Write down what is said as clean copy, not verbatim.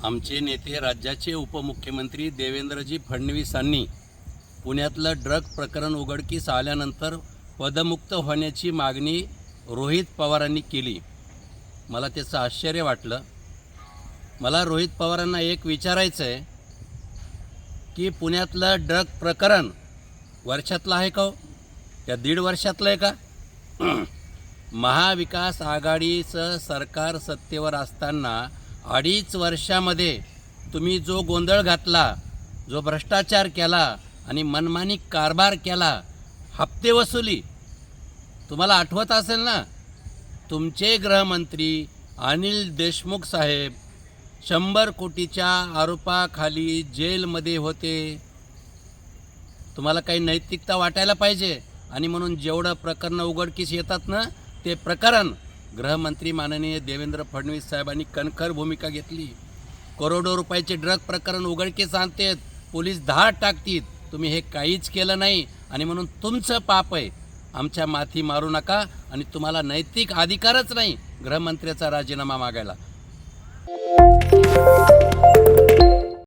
आमचे नेते राज्याचे उपमुख्यमंत्री देवेंद्रजी फडणवीसांनी पुण्यातलं ड्रग प्रकरण उघडकीस आल्यानंतर पदमुक्त होण्याची मागणी रोहित पवारांनी केली। मला त्याचं आश्चर्य वाटलं। मला रोहित पवारांना एक विचारायचं आहे की पुण्यातलं ड्रग प्रकरण वर्षातलं आहे का? त्या 1.5 वर्षातलं आहे का? महाविकास आघाडीचं सरकार सत्तेवर असताना 2.5 वर्षामध्ये तुम्ही जो गोंधळ घातला, जो भ्रष्टाचार केला आणि मनमानी कारभार केला, हप्ते वसुली, तुम्हाला आठवत असेल ना? तुमचे गृहमंत्री अनिल देशमुख साहेब 100 कोटीच्या आरोपाखाली जेलमध्ये होते। तुम्हाला काही नैतिकता वाटायला पाहिजे आणि म्हणून जेवढं प्रकरण उघडकीस येतात ना, ते प्रकरण गृहमंत्री माननीय देवेंद्र फडणवीस साहेबांनी कणखर भूमिका घेतली। करोडो रुपयाचे ड्रग प्रकरण उघडकीस आणतात, पोलीस धाड टाकतील, तुम्ही हे काहीच केलं नाही आणि म्हणून तुमचं पाप आहे। आमच्या माथी मारू नका आणि तुम्हाला नैतिक अधिकारच नाही गृहमंत्र्याचा राजीनामा मागायला।